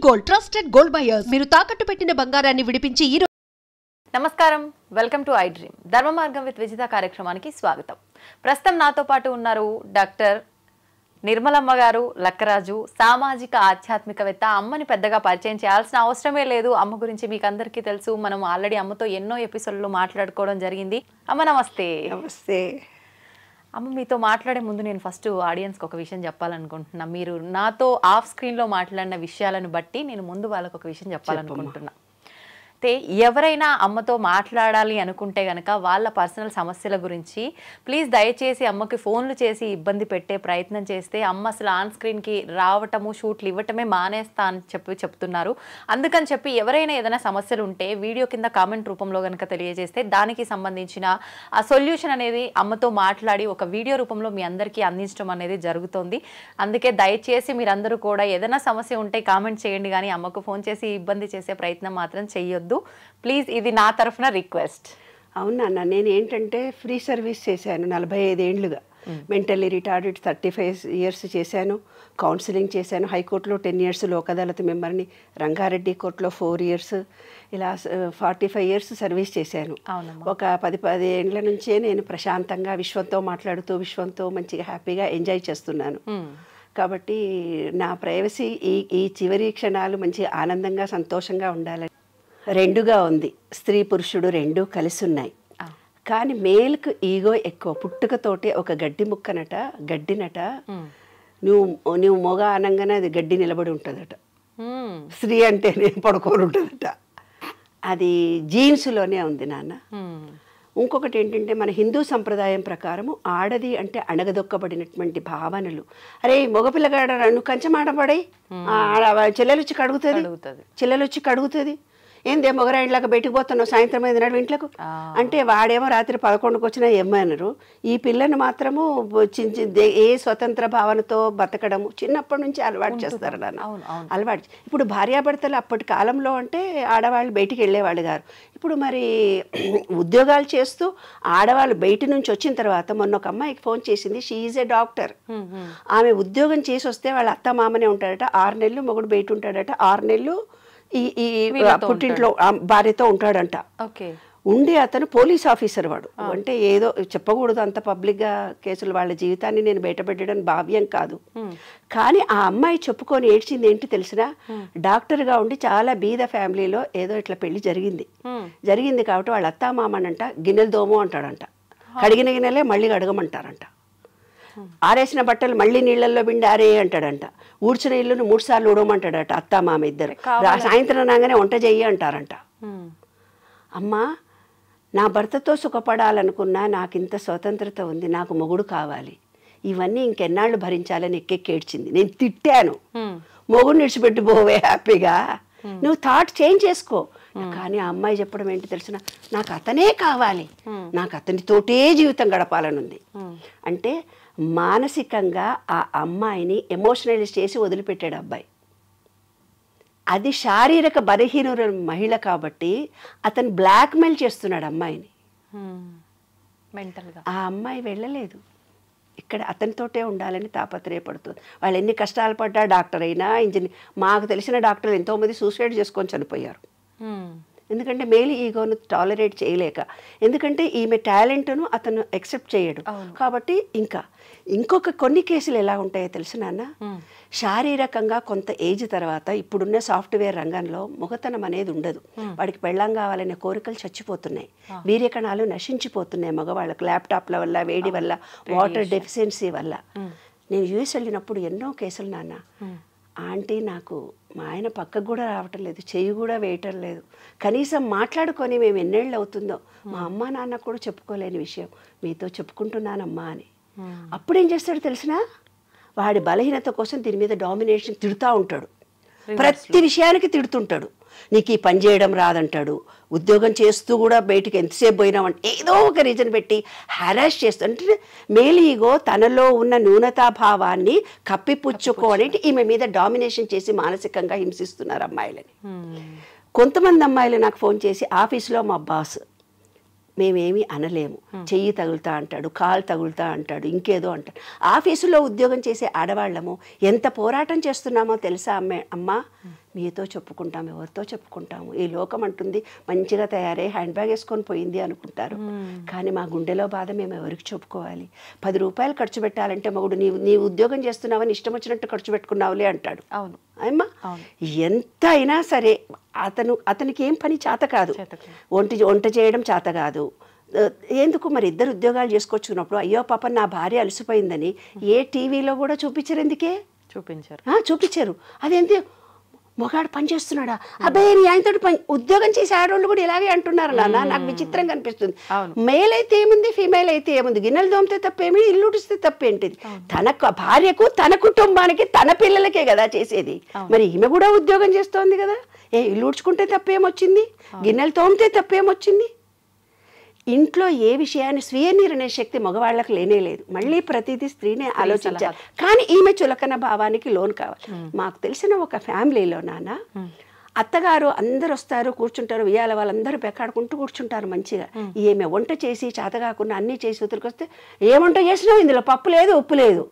Gold trusted gold buyers మీరు తాకట్టు పెట్టిన బంగారాన్ని విడిపించి ఈ నమస్కారం వెల్కమ్ టు ఐ డ్రీమ్ ధర్మ మార్గం విత్ విజిత కార్యక్రమానికి స్వాగతం. ప్రస్తుతం నాతో పాటు ఉన్నారు డాక్టర్ నిర్మలమ్మ గారు లక్కరాజు, సామాజిక ఆధ్యాత్మికవేత్త. అమ్మని పెద్దగా పరిచయం చేయాల్సిన అవసరమే లేదు. అమ్మ గురించి మీకు అందరికీ తెలుసు. మనం ఆల్రెడీ అమ్మతో ఎన్నో ఎపిసోడ్లు మాట్లాడుకోవడం జరిగింది. అమ్మ నమస్తే. నమస్తే అమ్మ, మీతో మాట్లాడే ముందు నేను ఫస్ట్ ఆడియన్స్కి ఒక విషయం చెప్పాలనుకుంటున్నా. మీరు నాతో ఆఫ్ స్క్రీన్లో మాట్లాడిన విషయాలను బట్టి నేను ముందు వాళ్ళకు ఒక విషయం చెప్పాలనుకుంటున్నా. అయితే ఎవరైనా అమ్మతో మాట్లాడాలి అనుకుంటే కనుక వాళ్ళ పర్సనల్ సమస్యల గురించి ప్లీజ్ దయచేసి అమ్మకి ఫోన్లు చేసి ఇబ్బంది పెట్టే ప్రయత్నం చేస్తే అమ్మ అసలు ఆన్ స్క్రీన్కి రావటము, షూట్లు ఇవ్వటమే మానేస్తా అని చెప్తున్నారు. అందుకని చెప్పి ఎవరైనా ఏదైనా సమస్యలు ఉంటే వీడియో కింద కామెంట్ రూపంలో కనుక తెలియజేస్తే దానికి సంబంధించిన ఆ సొల్యూషన్ అనేది అమ్మతో మాట్లాడి ఒక వీడియో రూపంలో మీ అందరికీ అందించడం అనేది జరుగుతుంది. అందుకే దయచేసి మీరందరూ కూడా ఏదైనా సమస్య ఉంటే కామెంట్ చేయండి, కానీ అమ్మకు ఫోన్ చేసి ఇబ్బంది చేసే ప్రయత్నం మాత్రం చెయ్యొద్దు ప్లీజ్. ఇది నా తరఫున రిక్వెస్ట్. అవునా, నేను ఏంటంటే ఫ్రీ సర్వీస్ చేశాను 45 ఏళ్ళుగా. మెంటల్లీ రిటార్డెడ్ 35 years చేశాను. కౌన్సిలింగ్ చేశాను. హైకోర్టులో 10 years లోక్ అదాలత్ మెంబర్ని, రంగారెడ్డి కోర్టులో 4 years, ఇలా 45 years సర్వీస్ చేశాను. ఒక 10 ఏళ్ళ నుంచే నేను ప్రశాంతంగా విశ్వంతో మాట్లాడుతూ విశ్వంతో మంచిగా హ్యాపీగా ఎంజాయ్ చేస్తున్నాను. కాబట్టి నా ప్రైవసీ ఈ చివరి క్షణాలు మంచి ఆనందంగా సంతోషంగా ఉండాలని రెండుగా ఉంది. స్త్రీ పురుషుడు రెండూ కలిసి ఉన్నాయి. కానీ మేల్కు ఈగో ఎక్కువ. పుట్టుకతోటి ఒక గడ్డి ముక్కనట, గడ్డినట, నువ్వు మొగ అనంగానే అది గడ్డి నిలబడి ఉంటుందట. స్త్రీ అంటే నేను పడుకొని ఉంటుందట. అది జీన్స్లోనే ఉంది నాన్న. ఇంకొకటి ఏంటంటే మన హిందూ సంప్రదాయం ప్రకారము ఆడది అంటే అణగదొక్కబడినటువంటి భావనలు. అరే మగపిల్లగాడ నువ్వు కంచమాడబడి చెల్లెలొచ్చి కడుగుతుంది, ఏందే మొగరాయిలాగా బయటకు పోతున్నావు సాయంత్రం 5 నాడు ఇంట్లోకి అంటే వాడేమో రాత్రి 11కి వచ్చినా ఏమన్నారు. ఈ పిల్లని మాత్రము ఏ స్వతంత్ర భావనతో బతకడము చిన్నప్పటి నుంచి అలవాటు చేస్తారు నాన్న. అలవాటు. ఇప్పుడు భార్యాభర్తలు అప్పటి కాలంలో అంటే ఆడవాళ్ళు బయటికి వెళ్ళేవాళ్ళు గారు. ఇప్పుడు మరి ఉద్యోగాలు చేస్తూ ఆడవాళ్ళు బయట నుంచి వచ్చిన తర్వాత మొన్న ఒక అమ్మాయికి ఫోన్ చేసింది. She is a doctor. ఆమె ఉద్యోగం చేసి వస్తే వాళ్ళ అత్త మామనే ఉంటాడట. 6 నెలలు మొగుడు బయట ఉంటాడట. 6 నెలలు ఈ పుట్టింట్లో భార్యతో ఉంటాడంట. ఉండి అతను పోలీస్ ఆఫీసర్. వాడు అంటే ఏదో చెప్పకూడదు అంత పబ్లిక్గా కేసులు, వాళ్ళ జీవితాన్ని నేను బయటపెట్టడం భావ్యం కాదు. కానీ ఆ అమ్మాయి చెప్పుకొని ఏడ్చింది ఏంటి తెలిసినా, డాక్టర్గా ఉండి చాలా బీద ఫ్యామిలీలో ఏదో ఇట్లా పెళ్లి జరిగింది కాబట్టి వాళ్ళ అత్తా మామనంట గిన్నెలు దోము అంటాడంట. కడిగిన గిన్నెలే మళ్ళీ కడగమంటారంట. ఆరేసిన బట్టలు మళ్ళీ నీళ్ళల్లో పిండి ఆరే అంటాడంట. ఊడ్చిన ఇల్లును 3 సార్లు ఊడమంటాడట అత్తా మామ ఇద్దరు. సాయంత్రం రాగానే వంట చెయ్యి అంటారంట. అమ్మా, నా భర్తతో సుఖపడాలనుకున్నా నాకు ఇంత స్వతంత్రత ఉంది, నాకు మొగుడు కావాలి, ఇవన్నీ ఇంకెన్నాళ్ళు భరించాలని ఎక్కెక్కేడ్చింది. నేను తిట్టాను, మొగుడు నిడిచిపెట్టి పోవే హ్యాపీగా, నువ్వు థాట్ చేంజ్ చేసుకో. కానీ ఆ అమ్మాయి చెప్పడం ఏంటి తెలిసిన, నాకు అతనే కావాలి, నాకు అతనితోటే జీవితం గడపాలని ఉంది. అంటే మానసికంగా ఆ అమ్మాయిని ఎమోషనలైజ్ చేసి వదిలిపెట్టాడు అబ్బాయి. అది శారీరక బలహీన మహిళ కాబట్టి అతను బ్లాక్మెయిల్ చేస్తున్నాడు అమ్మాయిని. ఆ అమ్మాయి వెళ్ళలేదు, ఇక్కడ అతనితోటే ఉండాలని తాపత్రయపడుతుంది. వాళ్ళు ఎన్ని కష్టాలు పడ్డా, డాక్టర్ అయినా ఇంజనీర్, మాకు తెలిసిన డాక్టర్లు ఎంతోమంది సూసైడ్ చేసుకొని చనిపోయారు. ఎందుకంటే మేల్ ఈగోను టాలరేట్ చేయలేక, ఎందుకంటే ఈమె టాలెంట్ను అతను యాక్సెప్ట్ చేయడు కాబట్టి. ఇంకొక కొన్ని కేసులు ఎలా ఉంటాయో తెలుసు నాన్న, శారీరకంగా కొంత ఏజ్ తర్వాత ఇప్పుడున్న సాఫ్ట్వేర్ రంగంలో మొగతనం అనేది ఉండదు. వాడికి పెళ్ళాం కావాలనే కోరికలు చచ్చిపోతున్నాయి, వీర్యకణాలు నశించిపోతున్నాయి మగవాళ్ళకు, ల్యాప్టాప్ల వల్ల, వేడి వల్ల, వాటర్ డెఫిషియన్సీ వల్ల. నేను యూఎస్ వెళ్ళినప్పుడు ఎన్నో కేసులు నాన్న. ఆంటీ నాకు మా ఆయన పక్కకు కూడా రావటం లేదు, చెయ్యి కూడా వేయటం లేదు, కనీసం మాట్లాడుకొని మేము ఎన్నేళ్ళు అవుతుందో మా అమ్మ నాన్న కూడా చెప్పుకోలేని విషయం మీతో చెప్పుకుంటున్నానమ్మా అని. అప్పుడేం చేస్తాడు తెలిసినా, వాడి బలహీనత కోసం దీని మీద డామినేషన్ తిడుతూ ఉంటాడు. ప్రతి విషయానికి తిడుతుంటాడు. నీకు ఈ పని చేయడం రాదంటాడు, ఉద్యోగం చేస్తూ కూడా బయటికి ఎంతసేపు పోయినామంటే ఏదో ఒక రీజన్ పెట్టి హ్యారాస్ చేస్తూ, అంటే మేల్ ఈగో తనలో ఉన్న న్యూనతాభావాన్ని కప్పిపుచ్చుకోవడానికి ఈమె మీద డామినేషన్ చేసి మానసికంగా హింసిస్తున్నారు అమ్మాయిలని. కొంతమంది అమ్మాయిలు నాకు ఫోన్ చేసి, ఆఫీస్లో మా బాస్ మేమేమీ అనలేము, చెయ్యి తగులుతా అంటాడు, కాలు తగులుతా అంటాడు, ఇంకేదో అంటాడు. ఆఫీసులో ఉద్యోగం చేసే ఆడవాళ్ళము ఎంత పోరాటం చేస్తున్నామో తెలుసా అమ్మ, మీతో చెప్పుకుంటాం, ఎవరితో చెప్పుకుంటాము, ఈ లోకం అంటుంది మంచిగా తయారై హ్యాండ్ బ్యాగ్ వేసుకొని పోయింది అనుకుంటారు. కానీ మా గుండెలో బాధ మేము ఎవరికి చెప్పుకోవాలి? 10 రూపాయలు ఖర్చు పెట్టాలంటే మగుడు నీవు ఉద్యోగం చేస్తున్నావని ఇష్టం వచ్చినట్టు ఖర్చు పెట్టుకున్నావులే అంటాడు. అవును అమ్మా, ఎంత అయినా సరే అతనికి ఏం పని చేత కాదు, వంట చేయడం చేత కాదు. ఎందుకు మరి ఇద్దరు ఉద్యోగాలు చేసుకొచ్చుకున్నప్పుడు అయ్యో పాప నా భార్య అలసిపోయిందని ఏ టీవీలో కూడా చూపించరు. ఎందుకే చూపించారు? అదేంటి మొగాడు పని చేస్తున్నాడా, అబ్బాయి నీ ఆయనతో పని ఉద్యోగం చేసే ఆడవాళ్ళు కూడా ఇలాగే అంటున్నారు నాన్న. నాకు విచిత్రంగా అనిపిస్తుంది. మేల్ అయితే ఏముంది, ఫీమేల్ అయితే ఏముంది, గిన్నెలు దోమితే తప్పేమి, ఇల్లు ఉడిస్తే తప్పేంటిది? తన భార్యకు, తన కుటుంబానికి, తన పిల్లలకే కదా చేసేది. మరి ఈమె కూడా ఉద్యోగం చేస్తోంది కదా, ఇల్లు ఉడ్చుకుంటే తప్పేమొచ్చింది, గిన్నెలు తోమితే తప్పేమొచ్చింది? ఇంట్లో ఏ విషయాన్ని స్వీయ నిర్ణయ శక్తి మగవాళ్ళకి లేనే లేదు. మళ్ళీ ప్రతిదీ స్త్రీనే ఆలోచించాలి. కానీ ఈమె చులకన భావానికి లోన్ కావాలి. మాకు తెలిసిన ఒక ఫ్యామిలీలో నాన్న అత్తగారు అందరు వస్తారు, కూర్చుంటారు, ఉయ్యాల వాళ్ళందరూ పెక్కాడుకుంటూ కూర్చుంటారు మంచిగా. ఈమె వంట చేసి చేత కాకుండా అన్నీ చేసి ఉతిరికొస్తే ఏ వంట చేసినావు, ఇందులో పప్పు లేదు, ఉప్పు లేదు.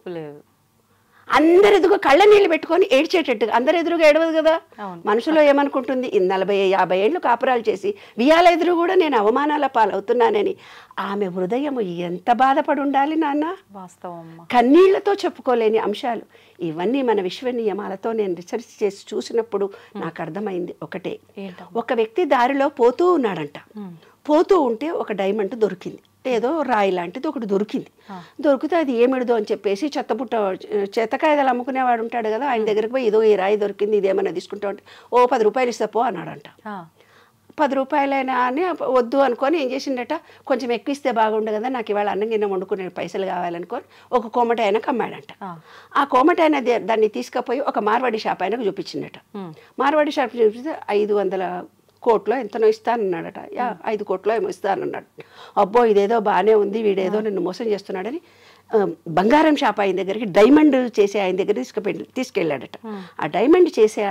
అందరు ఎదుగు కళ్ళ నీళ్ళు పెట్టుకొని ఏడ్చేటట్టుగా, అందరు ఎదురుగా ఏడవదు కదా. మనసులో ఏమనుకుంటుంది, 40-50 ఏళ్ళు కాపురాలు చేసి వియాల ఎదురు కూడా నేను అవమానాల పాలవుతున్నానని ఆమె హృదయం ఎంత బాధపడి ఉండాలి నాన్న. కన్నీళ్లతో చెప్పుకోలేని అంశాలు ఇవన్నీ. మన విశ్వ నియమాలతో నేను రీసెర్చ్ చేసి చూసినప్పుడు నాకు అర్థమైంది ఒకటే. ఒక వ్యక్తి దారిలో పోతూ ఉన్నాడంట. పోతూ ఉంటే ఒక డైమండ్ దొరికింది, ఏదో రాయి లాంటిది ఒకటి దొరికింది. దొరికితే అది ఏమిడదో అని చెప్పేసి చెత్తకాయలు అమ్ముకునేవాడు ఉంటాడు కదా, ఆయన దగ్గరికి పోయి ఇదో ఈ రాయి దొరికింది, ఇదేమన్నా తీసుకుంటా ఉంటే 10 రూపాయలు ఇస్తా పో అన్నాడంట. 10 రూపాయలైనా అని వద్దు అనుకొని ఏం చేసిండట, కొంచెం ఎక్కువ ఇస్తే బాగుండు కదా, నాకు ఇవాళ అన్నం గిన్నె వండుకునే పైసలు కావాలనుకొని ఒక కోమటి ఆయనకు అమ్మాడంట. ఆ కోమటి ఆయన దాన్ని తీసుకుపోయి ఒక మార్వాడి షాప్ ఆయనకు చూపించిండట. మార్వాడి షాప్ చూపిస్తే 500 కోట్లో ఎంతనో ఇస్తానన్నాడట. 5 కోట్లో ఏమో ఇస్తానన్నాడు. అబ్బో ఇదేదో బాగానే ఉంది, వీడేదో నిన్ను మోసం చేస్తున్నాడని బంగారం షాప్ ఆయన దగ్గరికి, డైమండ్ చేసే ఆయన దగ్గర తీసుకెళ్ళాడట. ఆ డైమండ్ చేసే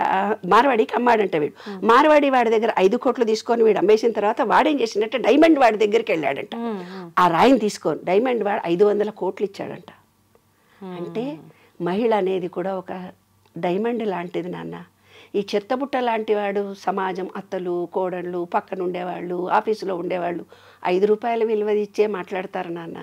మార్వాడికి అమ్మాడంట వీడు. మార్వాడి వాడి దగ్గర 5 కోట్లు తీసుకొని వీడు అమ్మేసిన తర్వాత వాడేం చేసిండట, డైమండ్ వాడి దగ్గరికి వెళ్ళాడంట. ఆ రాయిని తీసుకొని డైమండ్ వాడు 500 కోట్లు ఇచ్చాడంట. అంటే మహిళ అనేది కూడా ఒక డైమండ్ లాంటిది నాన్న. ఈ చెత్తబుట్ట లాంటి వాడు సమాజం, అత్తలు, కోడళ్ళు, పక్కన ఉండేవాళ్ళు, ఆఫీసులో ఉండేవాళ్ళు 5 రూపాయల విలువ ఇచ్చే మాట్లాడతారు నాన్న.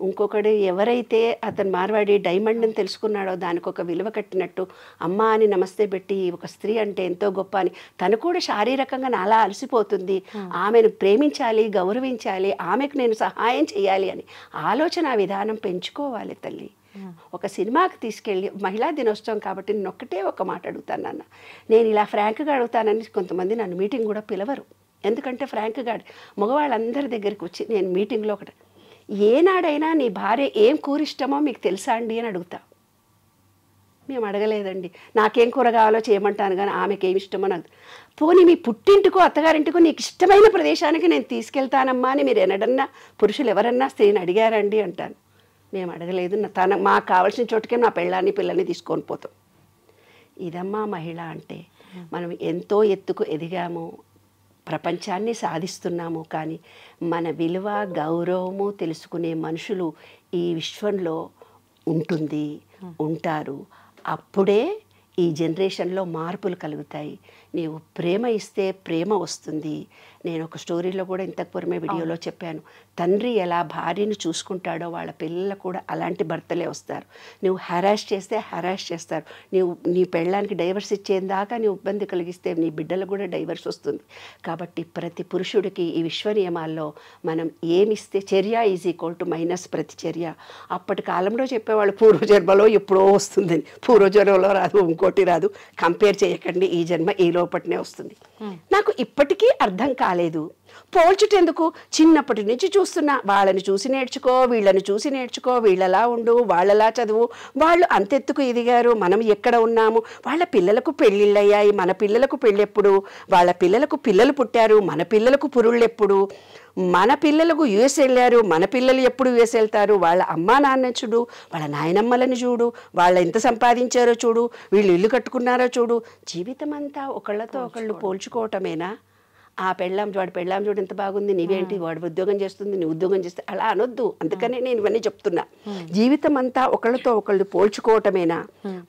ఇంకొకడు ఎవరైతే అతను మార్వాడి డైమండ్ని తెలుసుకున్నాడో దానికి ఒక విలువ కట్టినట్టు అమ్మ అని నమస్తే పెట్టి ఒక స్త్రీ అంటే ఎంతో గొప్ప అని, తను కూడా శారీరకంగా నాలా అలసిపోతుంది, ఆమెను ప్రేమించాలి, గౌరవించాలి, ఆమెకు నేను సహాయం చేయాలి అని ఆలోచన విధానం పెంచుకోవాలి తల్లి. ఒక సినిమాకి తీసుకెళ్ళి మహిళా దినోత్సవం కాబట్టి నేను ఒక్కటే ఒక మాట అడుగుతాను నాన్న. నేను ఇలా ఫ్రాంక్గా అడుగుతానని కొంతమంది నన్ను మీటింగ్ కూడా పిలవరు. ఎందుకంటే ఫ్రాంక్గా మగవాళ్ళందరి దగ్గరికి వచ్చి నేను మీటింగ్లో ఒకటి, ఏనాడైనా నీ భార్య ఏం కూర ఇష్టమో మీకు తెలుసా అండి అని అడుగుతా. మేము అడగలేదండి, నాకేం కూర కావాలో చేయమంటాను కానీ ఆమెకి ఏమి ఇష్టమో నాకు. పోనీ మీ పుట్టింటికో అత్తగారింటికో నీకు ఇష్టమైన ప్రదేశానికి నేను తీసుకెళ్తానమ్మా అని మీరు ఎన్నడన్నా పురుషులు ఎవరన్నా స్త్రీని అడిగారండి అంటాను. మేము అడగలేదు. మాకు కావాల్సిన చోటుకే నా పెళ్ళాన్ని పిల్లల్ని తీసుకొని పోతాం. ఇదమ్మా మహిళ అంటే. మనం ఎంతో ఎత్తుకు ఎదిగాము, ప్రపంచాన్ని సాధిస్తున్నాము, కానీ మన విలువ గౌరవము తెలుసుకునే మనుషులు ఈ విశ్వంలో ఉంటారు. అప్పుడే ఈ జనరేషన్లో మార్పులు కలుగుతాయి. నీవు ప్రేమ ఇస్తే ప్రేమ వస్తుంది. నేను ఒక స్టోరీలో కూడా ఇంతకు పూర్వమే వీడియోలో చెప్పాను, తండ్రి ఎలా భార్యను చూసుకుంటాడో వాళ్ళ పిల్లలు కూడా అలాంటి భర్తలే వస్తారు. నువ్వు హెరాస్ చేస్తే హెరాస్ చేస్తారు. నీ పెళ్ళానికి డైవర్స్ ఇచ్చేదాకా నువ్వు ఇబ్బంది కలిగిస్తే నీ బిడ్డలకు కూడా డైవర్స్ వస్తుంది. కాబట్టి ప్రతి పురుషుడికి ఈ విశ్వ నియమాల్లో మనం ఏమిస్తే చర్య ఈజ్ ఈక్వల్ టు మైనస్ ప్రతిచర్య. అప్పటి కాలంలో చెప్పేవాళ్ళు పూర్వజన్మలో ఎప్పుడో వస్తుందని. పూర్వజన్మలో రాదు, ఇంకోటి రాదు, కంపేర్ చేయకండి, ఈ జన్మ ఈ లోపటినే వస్తుంది. నాకు ఇప్పటికీ అర్థం కాలేదు. పోల్చుటెందుకు? చిన్నప్పటి నుంచి చూస్తున్నా, వాళ్ళని చూసి నేర్చుకో, వీళ్ళని చూసి నేర్చుకో, వీళ్ళలా ఉండు, వాళ్ళలా చదువు, వాళ్ళు అంతెత్తుకు ఎదిగారు, మనం ఎక్కడ ఉన్నాము, వాళ్ళ పిల్లలకు పెళ్ళిళ్ళు అయ్యాయి, మన పిల్లలకు పెళ్ళెప్పుడు, వాళ్ళ పిల్లలకు పిల్లలు పుట్టారు, మన పిల్లలకు పురుళ్ళు ఎప్పుడు, మన పిల్లలకు యుఎస్ వెళ్ళారు, మన పిల్లలు ఎప్పుడు యుఎస్ వెళ్తారు, వాళ్ళ అమ్మా నాన్న చూడు, వాళ్ళ నాయనమ్మలని చూడు, వాళ్ళు ఎంత సంపాదించారో చూడు, వీళ్ళు ఇల్లు కట్టుకున్నారో చూడు. జీవితం అంతా ఒకళ్ళతో ఒకళ్ళు పోల్చుకోవటమేనా? ఆ వాడి పెళ్ళాం చూడు ఎంత బాగుంది, నీవేంటి, వాడు ఉద్యోగం చేస్తుంది, నీ ఉద్యోగం చేస్తే, అలా అనొద్దు. అందుకనే నేను ఇవన్నీ చెప్తున్నా. జీవితం అంతా ఒకళ్ళతో ఒకళ్ళు పోల్చుకోవటమేనా?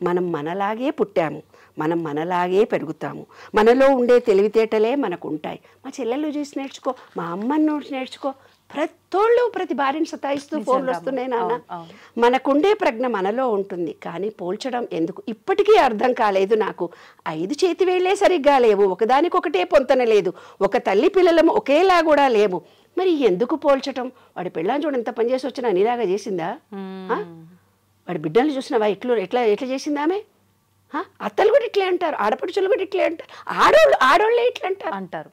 మనం మనలాగే పుట్టాము, మనం మనలాగే పెరుగుతాము. మనలో ఉండే తెలివితేటలే మనకు ఉంటాయి. మా చెల్లెళ్ళు చూసి నేర్చుకో, మా అమ్మని చూసి నేర్చుకో. ప్రతి భార్యను సతాయిస్తూ ఫోన్లు వస్తున్నాయి నాన్న. మనకుండే ప్రజ్ఞ మనలో ఉంటుంది, కానీ పోల్చడం ఎందుకు ఇప్పటికీ అర్థం కాలేదు నాకు. 5 చేతి వేళ్లే సరిగ్గా లేవు, ఒకదానికొకటే పొంతన లేదు, ఒక తల్లి పిల్లలము ఒకేలా కూడా లేము. మరి ఎందుకు పోల్చటం? వాడి పెళ్ళాన్ని చూడ ఎంత పనిచేసి వచ్చినా నీలాగా చేసిందా? వాడి బిడ్డలు చూసినావా ఎట్లా చేసింది ఆమె? అత్తలు కూడా ఇట్లే అంటారు, ఆడపడుచులు కూడా ఇట్లే అంటారు, ఆడోళ్ళే ఇట్లా అంటారు.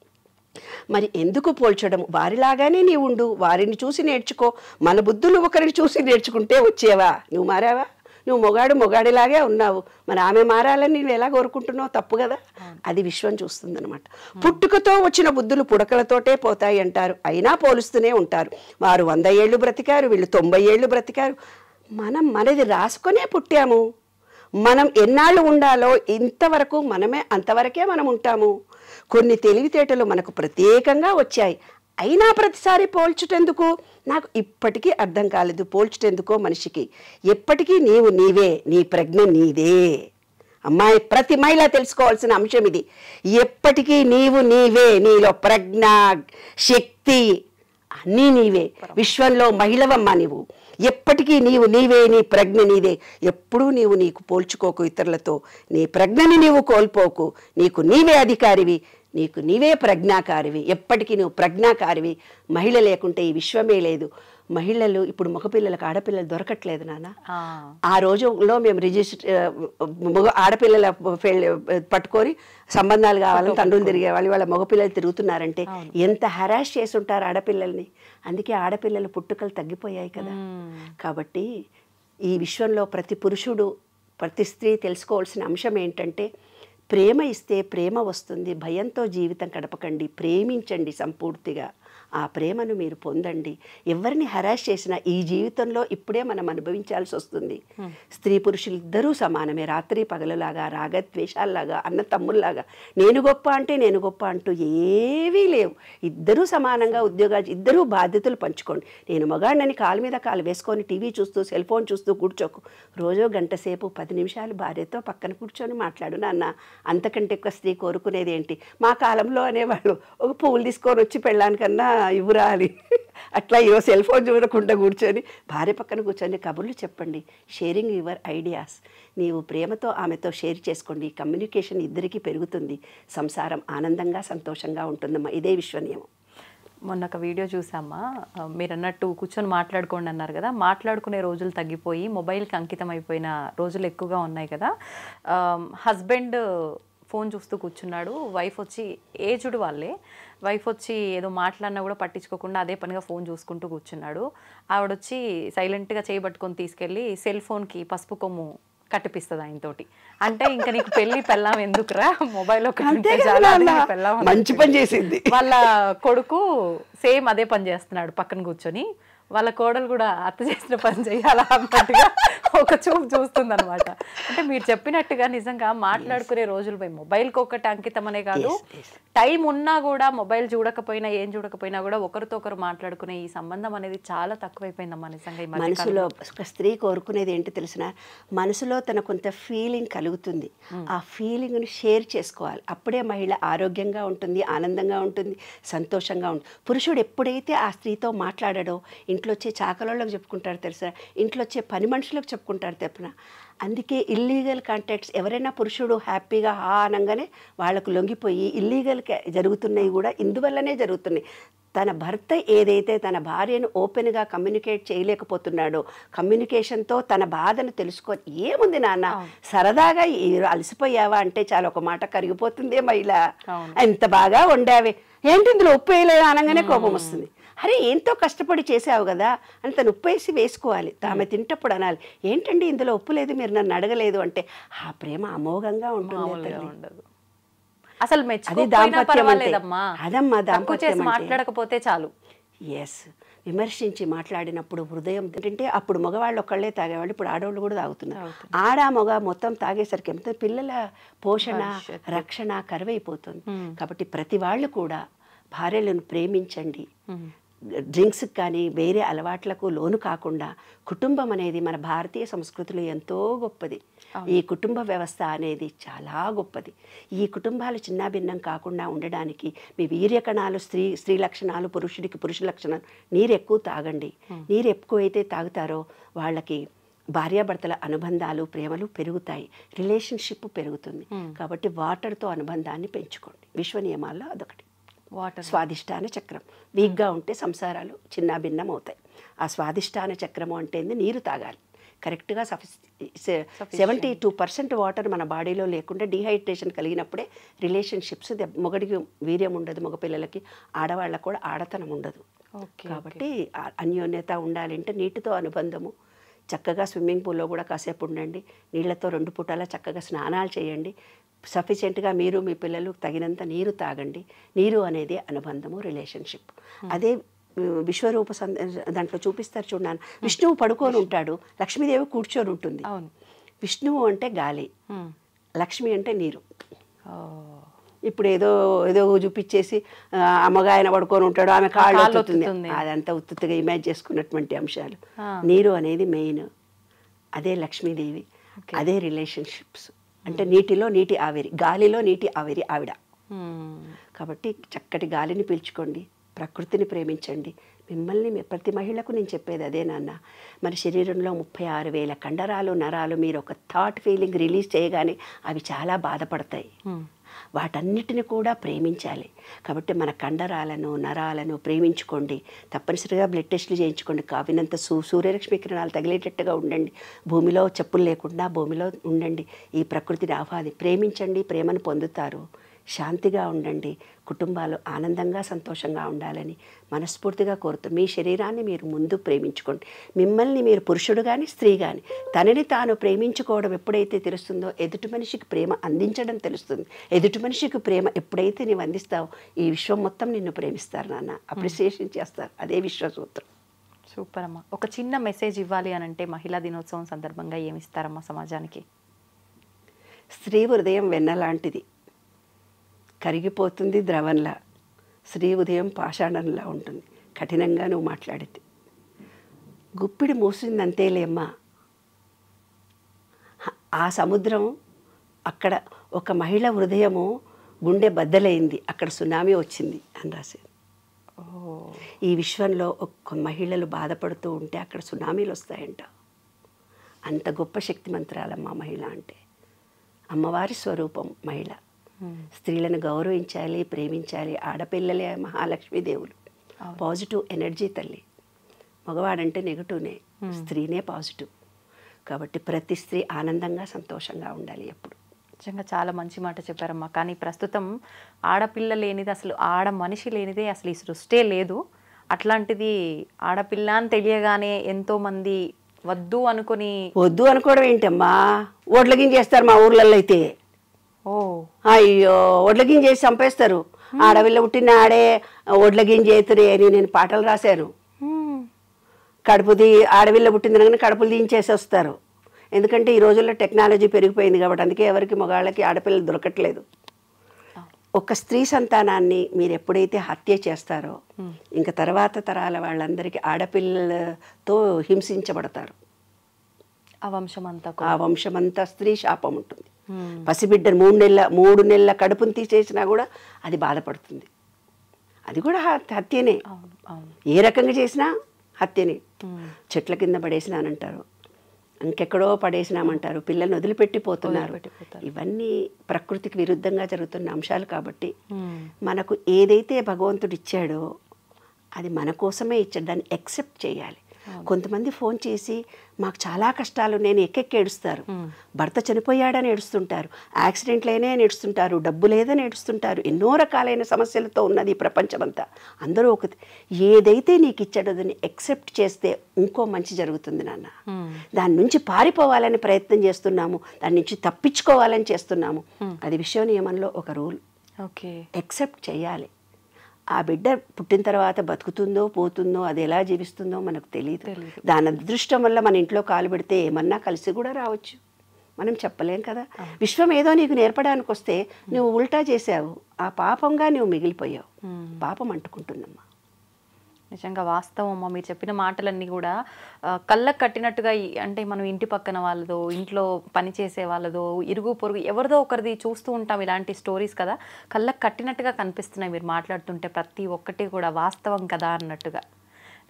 మరి ఎందుకు పోల్చడం? వారిలాగానే నీవు ఉండు, వారిని చూసి నేర్చుకో. మన బుద్ధులు ఒకరిని చూసి నేర్చుకుంటే వచ్చేవా? నువ్వు మారావా? నువ్వు మొగాడిలాగే ఉన్నావు, మరి ఆమె మారాలని నువ్వు ఎలా కోరుకుంటున్నావు? తప్పు కదా. అది విశ్వం చూస్తుందన్నమాట. పుట్టుకతో వచ్చిన బుద్ధులు పుడకలతోటే పోతాయి అంటారు, అయినా పోలుస్తూనే ఉంటారు. వారు 100 ఏళ్ళు బ్రతికారు, వీళ్ళు 90 ఏళ్ళు బ్రతికారు. మనం మనది రాసుకొనే పుట్టాము. మనం ఎన్నాళ్ళు ఉండాలో ఇంతవరకు మనమే, అంతవరకే మనం ఉంటాము. కొన్ని తెలివితేటలు మనకు ప్రత్యేకంగా వచ్చాయి, అయినా ప్రతిసారి పోల్చుటెందుకు? నాకు ఇప్పటికీ అర్థం కాలేదు. పోల్చుటెందుకో మనిషికి? ఎప్పటికీ నీవే, నీ ప్రజ్ఞ నీదే. అమ్మాయి, ప్రతి మహిళ తెలుసుకోవాల్సిన అంశం ఇది. ఎప్పటికీ నీవే, నీలో ప్రజ్ఞ, శక్తి అన్నీ నీవే. విశ్వంలో మహిళవమ్మ నీవు. ఎప్పటికీ నీవే, నీ ప్రజ్ఞ నీదే. ఎప్పుడూ నీకు పోల్చుకోకు ఇతరులతో. నీ ప్రజ్ఞని నీవు కోల్పోకు. నీకు నీవే అధికారివి, నీకు నీవే ప్రజ్ఞాకారివి. ఎప్పటికీ నువ్వు ప్రజ్ఞాకారివి. మహిళ లేకుంటే ఈ విశ్వమే లేదు. మహిళలు ఇప్పుడు మగపిల్లలకు ఆడపిల్లలు దొరకట్లేదు నాన్న. ఆ రోజుల్లో మేము ఆడపిల్లల పట్టుకొని సంబంధాలు కావాలని తండ్రులు తిరిగేవాళ్ళు. వాళ్ళ మగపిల్లలు తిరుగుతున్నారంటే ఎంత హరాస్ చేసి ఉంటారు ఆడపిల్లల్ని. అందుకే ఆడపిల్లల పుట్టుకలు తగ్గిపోయాయి కదా. కాబట్టి ఈ విశ్వంలో ప్రతి పురుషుడు, ప్రతి స్త్రీ తెలుసుకోవాల్సిన అంశం ఏంటంటే, ప్రేమ ఇస్తే ప్రేమ వస్తుంది. భయంతో జీవితం గడపకండి, ప్రేమించండి సంపూర్తిగా. ఆ ప్రేమను మీరు పొందండి. ఎవరిని హరాస్ చేసినా ఈ జీవితంలో ఇప్పుడే మనం అనుభవించాల్సి వస్తుంది. స్త్రీ పురుషులు ఇద్దరూ సమానమే, రాత్రి పగలలాగా, రాగద్వేషాల్లాగా, అన్న తమ్ముల్లాగా. నేను గొప్ప అంటే నేను గొప్ప అంటూ ఏవీ లేవు. ఇద్దరూ సమానంగా ఉద్యోగాలు, ఇద్దరూ బాధ్యతలు పంచుకోండి. నేను మగాడినని కాలు మీద కాలు వేసుకొని టీవీ చూస్తూ, సెల్ ఫోన్ చూస్తూ కూర్చోకు. రోజు గంట సేపు 10 నిమిషాలు భార్యతో పక్కన కూర్చొని మాట్లాడు నాన్న. అంతకంటే ఎక్కువ స్త్రీ కోరుకునేది ఏంటి? మా కాలంలో అనేవాళ్ళు, ఒక పువ్వులు తీసుకొని వచ్చి పెళ్ళానికన్నా ఇవ్వరా అని. అట్లా సెల్ ఫోన్ చూడకుండా కూర్చొని భార్య పక్కన కూర్చొని కబుర్లు చెప్పండి. Sharing your ideas. నీవు ప్రేమతో ఆమెతో షేర్ చేసుకోండి. కమ్యూనికేషన్ ఇద్దరికీ పెరుగుతుంది. సంసారం ఆనందంగా, సంతోషంగా ఉంటుందమ్మా. ఇదే విశ్వనియమం. మొన్న ఒక వీడియో చూసామ్మా, మీరు అన్నట్టు కూర్చొని మాట్లాడుకోండి అన్నారు కదా. మాట్లాడుకునే రోజులు తగ్గిపోయి మొబైల్కి అంకితం అయిపోయిన రోజులు ఎక్కువగా ఉన్నాయి కదా. హస్బెండ్ ఫోన్ చూస్తూ కూర్చున్నాడు, వైఫ్ వచ్చి, ఏజ్డ్ వాళ్ళే, వైఫ్ వచ్చి ఏదో మాట్లాడినా కూడా పట్టించుకోకుండా అదే పనిగా ఫోన్ చూసుకుంటూ కూర్చున్నాడు. ఆవిడొచ్చి సైలెంట్గా చేయబట్టుకొని తీసుకెళ్ళి సెల్ ఫోన్కి పసుపు కొమ్ము కట్టిపిస్తుంది ఆయనతోటి. అంటే ఇంకా నీకు పెళ్ళాం ఎందుకురా, మొబైల్ మంచి పని చేసింది. వాళ్ళ కొడుకు సేమ్ అదే పని చేస్తున్నాడు పక్కన కూర్చొని. వాళ్ళ కోడలు కూడా అత్త చేసిన పని చేయాలా అన్నట్టుగా ఒక చూపు చూస్తుంది అనమాట. అంటే మీరు చెప్పినట్టుగా నిజంగా మాట్లాడుకునే రోజులు పోయి మొబైల్కి ఒకటి అంకితం అనే కాదు, టైం ఉన్నా కూడా మొబైల్ చూడకపోయినా ఏం చూడకపోయినా కూడా ఒకరితో ఒకరు మాట్లాడుకునే ఈ సంబంధం అనేది చాలా తక్కువైపోయిందమ్మా నిజంగా. ఈ మనసులో ఒక స్త్రీ కోరుకునేది ఏంటి తెలిసిన, మనసులో తన కొంత ఫీలింగ్ కలుగుతుంది. ఆ ఫీలింగ్ను షేర్ చేసుకోవాలి. అప్పుడే మహిళ ఆరోగ్యంగా ఉంటుంది, ఆనందంగా ఉంటుంది, సంతోషంగా ఉంటుంది. పురుషుడు ఎప్పుడైతే ఆ స్త్రీతో మాట్లాడాడో, ఇంట్లో వచ్చే చాకలోళ్ళకి చెప్పుకుంటారు తెలుసా, ఇంట్లో వచ్చే పని మనుషులకు చెప్పుకుంటారు తెప్పున. అందుకే ఇల్లీగల్ కాంటాక్ట్స్, ఎవరైనా పురుషుడు హ్యాపీగా అనగానే వాళ్ళకు లొంగిపోయి ఇల్లీగల్ జరుగుతున్నాయి కూడా ఇందువల్లనే జరుగుతున్నాయి. తన భర్త ఏదైతే తన భార్యను ఓపెన్గా కమ్యూనికేట్ చేయలేకపోతున్నాడో, కమ్యూనికేషన్తో తన బాధను తెలుసుకొని, ఏముంది నాన్న సరదాగా అలసిపోయావా అంటే చాలా, ఒక మాట కరిగిపోతుందే మహిళ. ఎంత బాగా వండావే, ఏంటి ఇందులో ఉప్పు వేయలేదు అనగానే కోపం వస్తుంది. అరే ఎంతో కష్టపడి చేసావు కదా అని తను ఉప్పు వేసి వేసుకోవాలి. ఆమె తింటప్పుడు అనాలి, ఏంటండి ఇందులో ఉప్పు లేదు, మీరు నన్ను అడగలేదు అంటే. ఆ ప్రేమ అమోఘంగా ఉంటుంది. అసలు మాట్లాడకపోతే చాలు. ఎస్, విమర్శించి మాట్లాడినప్పుడు హృదయం అంటే, అప్పుడు మగవాళ్ళు ఒక్కళ్ళే తాగేవాళ్ళు, ఇప్పుడు ఆడవాళ్ళు కూడా తాగుతున్నారు. మగ మొత్తం తాగేసరికి ఎంత పిల్లల పోషణ, రక్షణ కరువైపోతుంది. కాబట్టి ప్రతి వాళ్ళు కూడా భార్యలను ప్రేమించండి. డ్రింక్స్కి కానీ వేరే అలవాట్లకు లోను కాకుండా, కుటుంబం అనేది మన భారతీయ సంస్కృతిలో ఎంతో గొప్పది. ఈ కుటుంబ వ్యవస్థ అనేది చాలా గొప్పది. ఈ కుటుంబాలు చిన్నాభిన్నం కాకుండా ఉండడానికి మీ వీర్య కణాలు స్త్రీ లక్షణాలు, పురుషుడికి పురుష లక్షణాలు. నీరు ఎక్కువ తాగండి. నీరు ఎక్కువైతే తాగుతారో వాళ్ళకి భార్యాభర్తల అనుబంధాలు, ప్రేమలు పెరుగుతాయి, రిలేషన్షిప్ పెరుగుతుంది. కాబట్టి వాటర్తో అనుబంధాన్ని పెంచుకోండి. విశ్వ నియమాల్లో అదొకటి. వాటర్ స్వాదిష్టాన చక్రం వీక్గా ఉంటే సంసారాలు చిన్నాభిన్నం అవుతాయి. ఆ స్వాదిష్టాన చక్రము అంటే నీరు తాగాలి కరెక్ట్గా. 72% వాటర్ మన బాడీలో లేకుండా డీహైడ్రేషన్ కలిగినప్పుడే రిలేషన్షిప్స్, మొగడికి వీర్యం ఉండదు, మగపిల్లలకి, ఆడవాళ్ళకు కూడా ఆడతనం ఉండదు. కాబట్టి అన్యోన్యత ఉండాలంటే నీటితో అనుబంధము. చక్కగా స్విమ్మింగ్ పూల్లో కూడా కాసేపు ఉండండి. నీళ్లతో 2 పూటలా చక్కగా స్నానాలు చేయండి. సఫిషియెంట్గా మీరు మీ పిల్లలు తగినంత నీరు తాగండి. నీరు అనేది అనుబంధము, రిలేషన్షిప్. అదే విశ్వరూప దాంట్లో చూపిస్తారు చూడన్నాను. విష్ణువు పడుకొని ఉంటాడు, లక్ష్మీదేవి కూర్చొని ఉంటుంది. విష్ణువు అంటే గాలి, లక్ష్మి అంటే నీరు. ఇప్పుడు ఏదో చూపించేసి అమ్మగా ఆయన పడుకొని ఉంటాడు, ఆమె కాళ్ళు ఒత్తుతుంది, అదంతా ఉత్తుగా ఇమేజ్ చేసుకున్నటువంటి అంశాలు. నీరు అనేది మెయిన్, అదే లక్ష్మీదేవి, అదే రిలేషన్షిప్స్. అంటే నీటిలో నీటి ఆవిరి, గాలిలో నీటి ఆవిరి ఆవిడ. కాబట్టి చక్కటి గాలిని పీల్చుకోండి, ప్రకృతిని ప్రేమించండి. మిమ్మల్ని ప్రతి మహిళకు నేను చెప్పేది అదే నాన్న. మన శరీరంలో 36,000 కండరాలు, నరాలు. మీరు ఒక థాట్, ఫీలింగ్ రిలీజ్ చేయగానే అవి చాలా బాధపడతాయి. వాటన్నిటిని కూడా ప్రేమించాలి. కాబట్టి మన కండరాలను, నరాలను ప్రేమించుకోండి. తప్పనిసరిగా బ్లడ్ టెస్టులు చేయించుకోండి. కావినంత సూర్యరశ్మి కిరణాలు తగిలేటట్టుగా ఉండండి. భూమిలో చెప్పులు లేకుండా భూమిలో ఉండండి. ఈ ప్రకృతిని ప్రేమించండి. ప్రేమను పొందుతారు. శాంతిగా ఉండండి. కుటుంబాలు ఆనందంగా, సంతోషంగా ఉండాలని మనస్ఫూర్తిగా కోరుతూ మీ శరీరాన్ని మీరు ముందు ప్రేమించుకోండి. మిమ్మల్ని మీరు పురుషుడు కానీ స్త్రీ కానీ తనని తాను ప్రేమించుకోవడం ఎప్పుడైతే తెలుస్తుందో ఎదుటి మనిషికి ప్రేమ అందించడం తెలుస్తుంది. ఎదుటి మనిషికి ప్రేమ ఎప్పుడైతే నీవు అందిస్తావో ఈ విశ్వం మొత్తం నిన్ను ప్రేమిస్తారు నాన్న, అప్రిసియేషన్ చేస్తారు. అదే విశ్వసూత్రం. సూపర్ అమ్మ. ఒక చిన్న మెసేజ్ ఇవ్వాలి అని అంటే మహిళా దినోత్సవం సందర్భంగా ఏమి ఇస్తారమ్మా సమాజానికి? స్త్రీ హృదయం వెన్నలాంటిది, కరిగిపోతుంది ద్రవంలా. స్త్రీ ఉదయం పాషాణంలా ఉంటుంది. కఠినంగా నువ్వు మాట్లాడితే గుప్పిడి మూసిందంతేలేమ్మా. ఆ సముద్రం అక్కడ ఒక మహిళ హృదయము గుండె బద్దలైంది, అక్కడ సునామీ వచ్చింది అని రాశారు. ఈ విశ్వంలో ఒక్క మహిళలు బాధపడుతూ ఉంటే అక్కడ సునామీలు వస్తాయంట. అంత గొప్ప శక్తిమంతురాలమ్మ మహిళ అంటే. అమ్మవారి స్వరూపం మహిళ. స్త్రీలను గౌరవించాలి, ప్రేమించాలి. ఆడపిల్లలే మహాలక్ష్మీదేవులు, పాజిటివ్ ఎనర్జీ తల్లి. మగవాడంటే నెగటివ్నే, స్త్రీనే పాజిటివ్. కాబట్టి ప్రతి స్త్రీ ఆనందంగా, సంతోషంగా ఉండాలి ఎప్పుడు. నిజంగా చాలా మంచి మాట చెప్పారమ్మా. కానీ ప్రస్తుతం ఆడపిల్ల లేనిది, అసలు ఆడ మనిషి లేనిదే అసలు ఈ సృష్టే లేదు. అట్లాంటిది ఆడపిల్ల అని తెలియగానే ఎంతోమంది వద్దు అనుకోవడం ఏంటమ్మా, ఓట్లగించేస్తారు మా ఊర్లలో అయితే. అయ్యో, ఒడ్లగింజ చేసి చంపేస్తారు. ఆడపిల్ల పుట్టిన ఆడే ఒడ్లగింజ అవుతుంది అని నేను పాటలు రాశాను. ఆడపిల్ల పుట్టింది కడుపులు దించేసి వస్తారు. ఎందుకంటే ఈ రోజుల్లో టెక్నాలజీ పెరిగిపోయింది కాబట్టి. అందుకే ఎవరికి మగాళ్ళకి ఆడపిల్లలు దొరకట్లేదు. ఒక స్త్రీ సంతానాన్ని మీరు ఎప్పుడైతే హత్య చేస్తారో ఇంకా తర్వాత తరాల వాళ్ళందరికీ ఆడపిల్లలతో హింసించబడతారు. ఆ వంశమంతా స్త్రీ శాపం ఉంటుంది. పసిబిడ్డను 3 నెలల కడుపును తీసేసినా కూడా అది బాధపడుతుంది. అది కూడా హత్యనే. ఏ రకంగా చేసినా హత్యనే. చెట్ల కింద పడేసినానంటారు, ఇంకెక్కడో పడేసినామంటారు, పిల్లల్ని వదిలిపెట్టిపోతున్నారు. ఇవన్నీ ప్రకృతికి విరుద్ధంగా జరుగుతున్న అంశాలు. కాబట్టి మనకు ఏదైతే భగవంతుడు ఇచ్చాడో అది మన కోసమే ఇచ్చాడు, దాన్ని యాక్సెప్ట్ చేయాలి. కొంతమంది ఫోన్ చేసి మాకు చాలా కష్టాలు, నేను ఎక్కెక్కి ఏడుస్తారు. భర్త చనిపోయాడని ఏడుస్తుంటారు, యాక్సిడెంట్లైనా ఏడుస్తుంటారు, డబ్బు లేదని ఏడుస్తుంటారు. ఎన్నో రకాలైన సమస్యలతో ఉన్నది ఈ ప్రపంచమంతా. అందరూ ఏదైతే నీకు ఇచ్చాడో దాన్ని యాక్సెప్ట్ చేస్తే ఇంకో మంచి జరుగుతుంది నాన్న. దాని నుంచి పారిపోవాలని ప్రయత్నం చేస్తున్నాము, దాని నుంచి తప్పించుకోవాలని చేస్తున్నాము. అది విశ్వ నియమంలో ఒక రూల్. యాక్సెప్ట్ చేయాలి. ఆ బిడ్డ పుట్టిన తర్వాత బతుకుతుందో పోతుందో, అది ఎలా జీవిస్తుందో మనకు తెలియదు. దాని అదృష్టం వల్ల మన ఇంట్లో కాలు పెడితే ఏమన్నా కలిసి కూడా రావచ్చు, మనం చెప్పలేం కదా. విశ్వం ఏదో నీకు నేర్పడానికి వస్తే నువ్వు ఉల్టా చేసావు, ఆ పాపంగా నువ్వు మిగిలిపోయావు. పాపం అంటుకుంటుందమ్మా. నిజంగా వాస్తవం అమ్మ. మీరు చెప్పిన మాటలన్నీ కూడా కళ్ళకు కట్టినట్టుగా అంటే మనం ఇంటి పక్కన వాళ్ళదో, ఇంట్లో పని చేసే వాళ్ళదో, ఇరుగు పొరుగు ఎవరిదో ఒకరిది చూస్తూ ఉంటాం ఇలాంటి స్టోరీస్ కదా, కళ్ళకు కట్టినట్టుగా కనిపిస్తున్నాయి మీరు మాట్లాడుతుంటే. ప్రతి ఒక్కటి కూడా వాస్తవం కదా అన్నట్టుగా.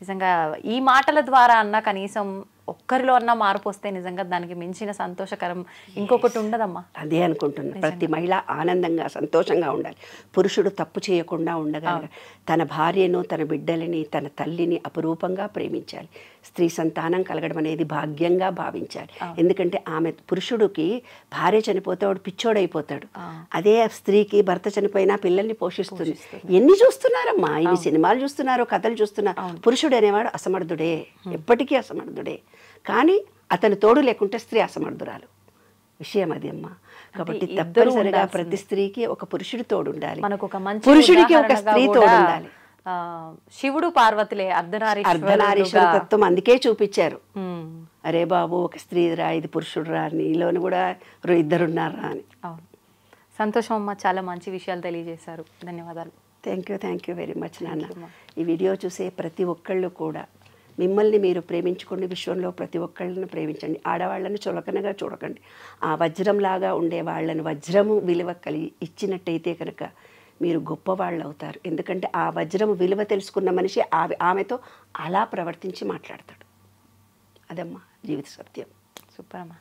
నిజంగా ఈ మాటల ద్వారా అన్న కనీసం ఒక్కరిలో అన్న మార్పు వస్తే నిజంగా దానికి మించిన సంతోషకరం ఇంకొకటి ఉండదమ్మా. అదే అనుకుంటున్నాను. ప్రతి మహిళ ఆనందంగా సంతోషంగా ఉండాలి. పురుషుడు తప్పు చేయకుండా ఉండగలగాలి. తన భార్యను, తన బిడ్డలని, తన తల్లిని అపురూపంగా ప్రేమించాలి. స్త్రీ సంతానం కలగడం అనేది భాగ్యంగా భావించాలి. ఎందుకంటే పురుషుడికి భార్య చనిపోతే వాడు పిచ్చోడైపోతాడు. అదే స్త్రీకి భర్త చనిపోయినా పిల్లల్ని పోషిస్తుంది. ఎన్ని చూస్తున్నారమ్మా, ఇన్ని సినిమాలు చూస్తున్నారు, కథలు చూస్తున్నారు. పురుషుడు అనేవాడు అసమర్థుడే, ఎప్పటికీ అసమర్థుడే. కానీ అతని తోడు లేకుంటే స్త్రీ అసమర్థురాలు. విషయం అది అమ్మా. కాబట్టి తప్పనిసరిగా ప్రతి స్త్రీకి ఒక పురుషుడి తోడు ఉండాలి, మనకు ఒక మంచి పురుషుడికి ఒక స్త్రీ తోడు ఉండాలి. శివుడు పార్వతులే అర్ధనారీశ్వర తత్వం అందుకే చూపించారు. అరే బాబు, ఒక స్త్రీ రా, ఇది పురుషుడు రా, నీలోని కూడా ఇద్దరున్నారా అని. అవును, సంతోషం అమ్మ. చాలా మంచి విషయాలు తెలియజేశారు. ధన్యవాదాలు. థ్యాంక్ యూ వెరీ మచ్ నాన్న. ఈ వీడియో చూసే ప్రతి ఒక్కళ్ళు కూడా మిమ్మల్ని మీరు ప్రేమించుకోండి. విశ్వంలో ప్రతి ఒక్కళ్ళని ప్రేమించండి. ఆడవాళ్ళని చులకనగా చూడకండి. ఆ వజ్రంలాగా ఉండే వాళ్ళని వజ్రము విలువ ఇచ్చినట్టయితే కనుక మీరు గొప్పవాళ్ళు అవుతారు. ఎందుకంటే ఆ వజ్రము విలువ తెలుసుకున్న మనిషి ఆమెతో అలా ప్రవర్తించి మాట్లాడతాడు. అదమ్మా జీవిత సత్యం. సూపర్ అమ్మా.